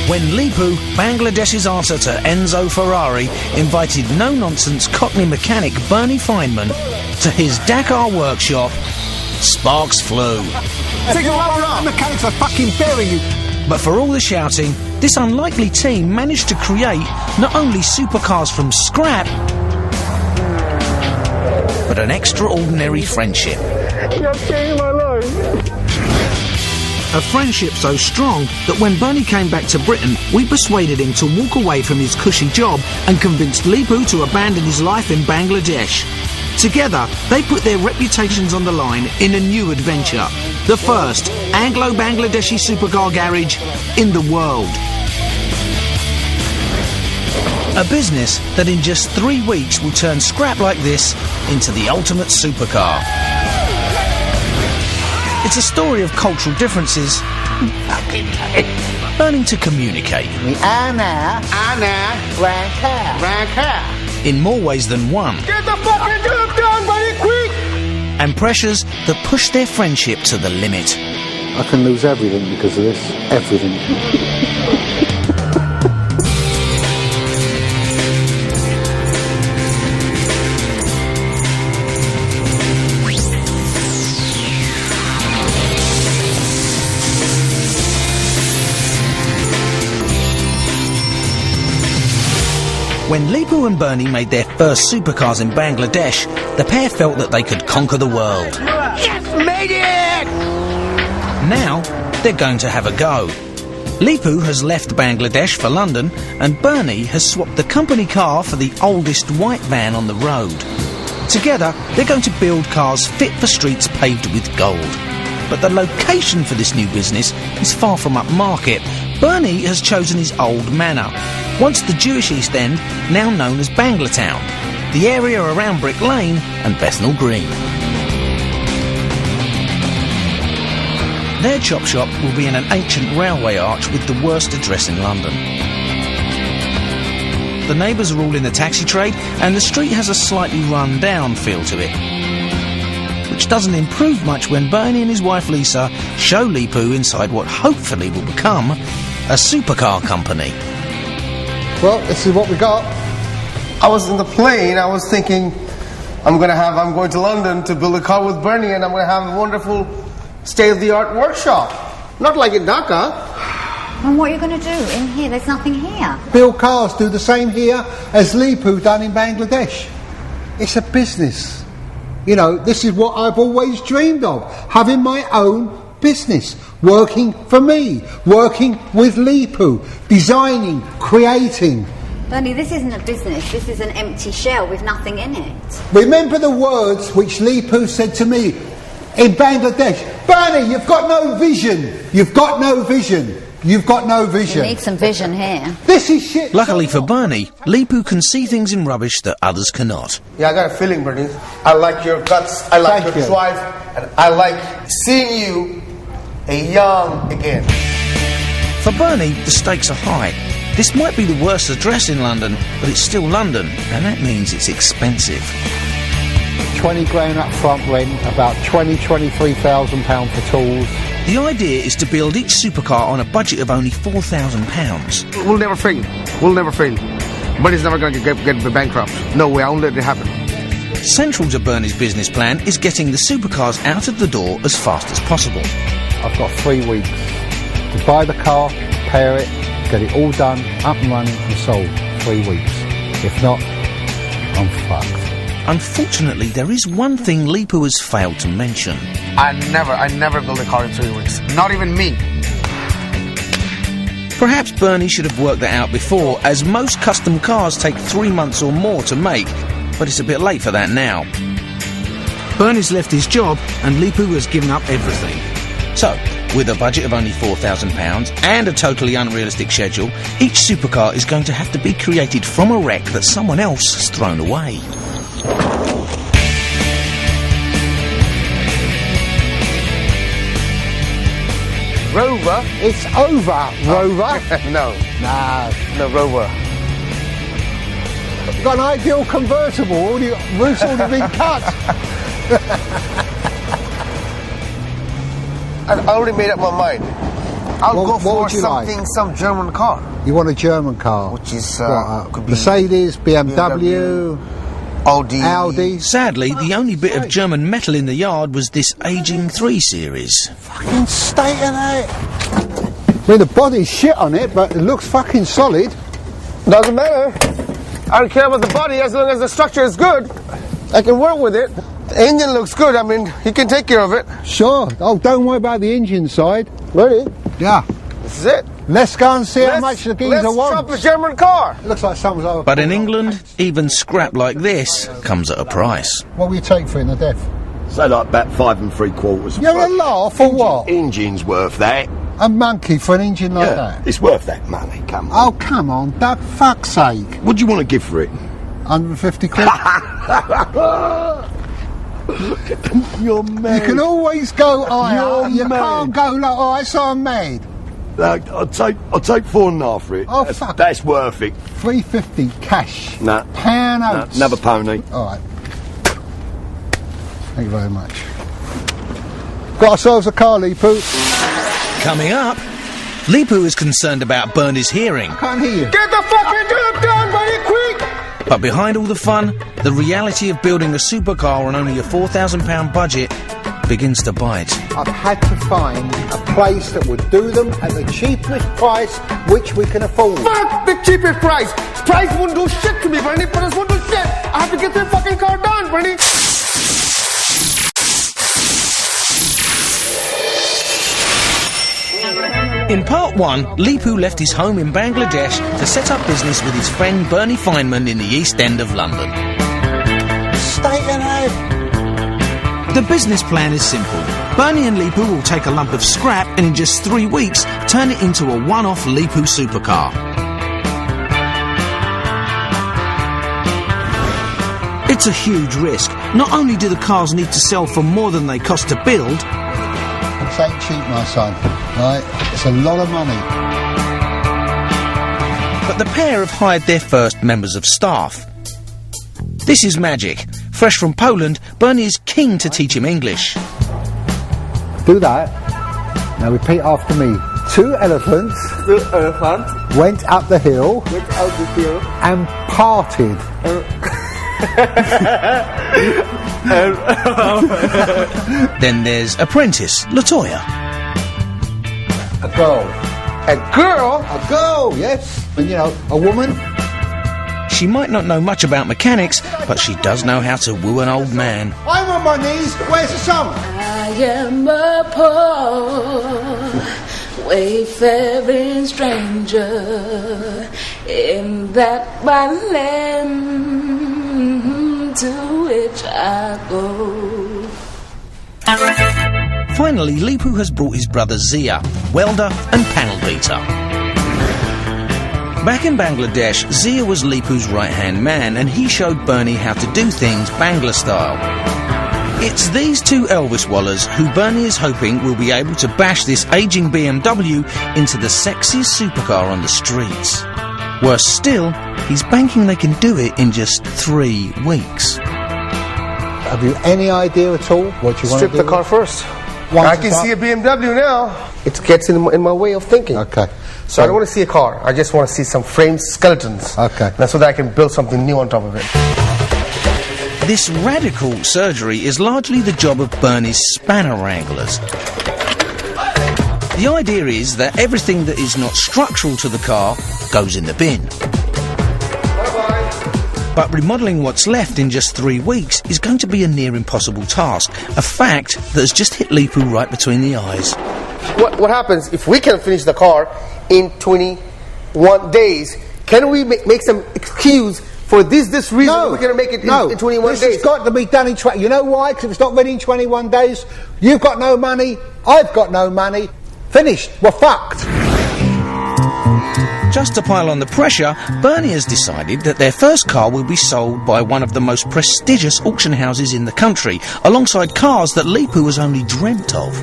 when Leepu, Bangladesh's answer to Enzo Ferrari, invited no-nonsense Cockney mechanic Bernie Feynman to his Dakar workshop, sparks flew. Take a while around. The mechanics are fucking bury you. But for all the shouting, this unlikely team managed to create not only supercars from scrap, but an extraordinary friendship. You're changing my life. A friendship so strong that when Bernie came back to Britain, we persuaded him to walk away from his cushy job and convinced Leepu to abandon his life in Bangladesh. Together, they put their reputations on the line in a new adventure. The first Anglo-Bangladeshi supercar garage in the world. A business that in just 3 weeks will turn scrap like this into the ultimate supercar. It's a story of cultural differences learning to communicate. In more ways than one. Get the fucking job done, buddy, quick! And pressures that push their friendship to the limit. I can lose everything because of this. Everything. When Leepu and Barney made their first supercars in Bangladesh, the pair felt that they could conquer the world. Yes, made it! Now, they're going to have a go. Leepu has left Bangladesh for London, and Bernie has swapped the company car for the oldest white van on the road. Together, they're going to build cars fit for streets paved with gold. But the location for this new business is far from upmarket. Bernie has chosen his old manor, once the Jewish East End, now known as Banglatown, the area around Brick Lane and Bethnal Green. Their chop shop will be in an ancient railway arch with the worst address in London. The neighbours are all in the taxi trade, and the street has a slightly run-down feel to it, which doesn't improve much when Bernie and his wife Lisa show Leepu inside what hopefully will become a supercar company. Well, this is what we got. I was in the plane, I was thinking I'm going to London to build a car with Bernie, and I'm going to have a wonderful state-of-the-art workshop. Not like in Dhaka. And what are you going to do in here? There's nothing here. Build cars, do the same here as Leepu done in Bangladesh. It's a business. You know, this is what I've always dreamed of. Having my own business. Working for me. Working with Leepu. Designing, creating. Bernie, this isn't a business. This is an empty shell with nothing in it. Remember the words which Leepu said to me in Bangladesh. Bernie, you've got no vision. You've got no vision. You've got no vision. You need some vision here. This is shit. Luckily for Bernie, Leepu can see things in rubbish that others cannot. Yeah, I got a feeling, Bernie. I like your guts, I like your drive, and I like seeing you a young again. For Bernie, the stakes are high. This might be the worst address in London, but it's still London, and that means it's expensive. 20 grand up front rent, about £23,000 for tools. The idea is to build each supercar on a budget of only £4,000. We'll never fail. We'll never fail. Bernie's never going to get bankrupt. No way, I won't let it happen. Central to Bernie's business plan is getting the supercars out of the door as fast as possible. I've got 3 weeks to buy the car, repair it, get it all done, up and running and sold. 3 weeks. If not, I'm fucked. Unfortunately, there is one thing Leepu has failed to mention. I never build a car in 3 weeks. Not even me. Perhaps Bernie should have worked that out before, as most custom cars take 3 months or more to make, but it's a bit late for that now. Bernie's left his job, and Leepu has given up everything. So, with a budget of only £4,000 and a totally unrealistic schedule, each supercar is going to have to be created from a wreck that someone else has thrown away. Rover? It's over, Rover. No. Nah. No, Rover. You've got an ideal convertible, roof's already been cut. I already made up my mind. I'll go What for would you something, like? some German car. You want a German car? Which is, What, could be Mercedes, BMW, Audi. Sadly, the only bit of German metal in the yard was this aging 3 Series. Fucking state of it. I mean, the body's shit on it, but it looks fucking solid. Doesn't matter. I don't care about the body as long as the structure is good. I can work with it. The engine looks good. I mean, he can take care of it. Sure. Oh, don't worry about the engine side. Ready? Yeah. This is it. Let's go and see how much the geezer Let's wants. shop a German car. It looks like someone's over. But in England, even scrap like this comes at a price. What will you take for it in the death? Say like about 5 3/4. You having a laugh or what? Engine's worth that. A monkey for an engine like that? It's worth that money, come on. Oh, come on, Doug, fuck's sake. What do you want to give for it? 150 quid? You're mad. You can always go higher. You're You mad. can't go like, oh, I saw I'm mad. I'll take 4.5 for it. Oh, fuck. That's worth it. 350 cash. Nah. Pound Nah, notes. another pony. All right. Thank you very much. Got ourselves a car, Leepu. Coming up, Leepu is concerned about Bernie's hearing. Can't hear you. Get the fucking job done, buddy, quick! But behind all the fun, the reality of building a supercar on only a £4,000 budget begins to bite. I've had to find a place that would do them at the cheapest price which we can afford. Fuck the cheapest price. Price won't do shit to me, Bernie. Price won't do shit. I have to get the fucking car done, Bernie. In part 1, Leepu left his home in Bangladesh to set up business with his friend Bernie Feynman in the East End of London. State of it. The business plan is simple. Bernie and Leepu will take a lump of scrap and in just 3 weeks turn it into a one-off Leepu supercar. It's a huge risk. Not only do the cars need to sell for more than they cost to build, This ain't cheap, my son. Right? It's a lot of money. but the pair have hired their first members of staff. This is magic. Fresh from Poland, Bernie is keen to teach him English. Do that. Now repeat after me. 2 elephants went up the hill and parted. Then there's apprentice, Latoya. A girl. A girl? A girl, yes. And you know, a woman. She might not know much about mechanics, but she does know how to woo an old man. I'm on my knees. Where's the song? I am a poor wayfaring stranger in that my land to which I go. Finally, Leepu has brought his brother Zia, welder and panel beater. Back in Bangladesh, Zia was Leepu's right-hand man, and he showed Bernie how to do things Bangla style. It's these two Elvis Wallers who Bernie is hoping will be able to bash this aging BMW into the sexiest supercar on the streets. Worse still, he's banking they can do it in just 3 weeks. Have you any idea at all what you want to Strip do? the car first. Once I can it's up- see a BMW now. It gets in my way of thinking. Okay. So I don't want to see a car. I just want to see some framed skeletons. Okay. That's so that I can build something new on top of it. This radical surgery is largely the job of Bernie's spanner wranglers. The idea is that everything that is not structural to the car goes in the bin. But remodelling what's left in just 3 weeks is going to be a near impossible task, a fact that has just hit Leepu right between the eyes. What happens if we can finish the car in 21 days? Can we make some excuse for this reason? We're going to make it in 21 this days. has got to be done in 20. You know why? Because if it's not ready in 21 days, you've got no money, I've got no money. Finished. We're fucked. Just to pile on the pressure, Bernie has decided that their first car will be sold by one of the most prestigious auction houses in the country, alongside cars that Leepu has only dreamt of.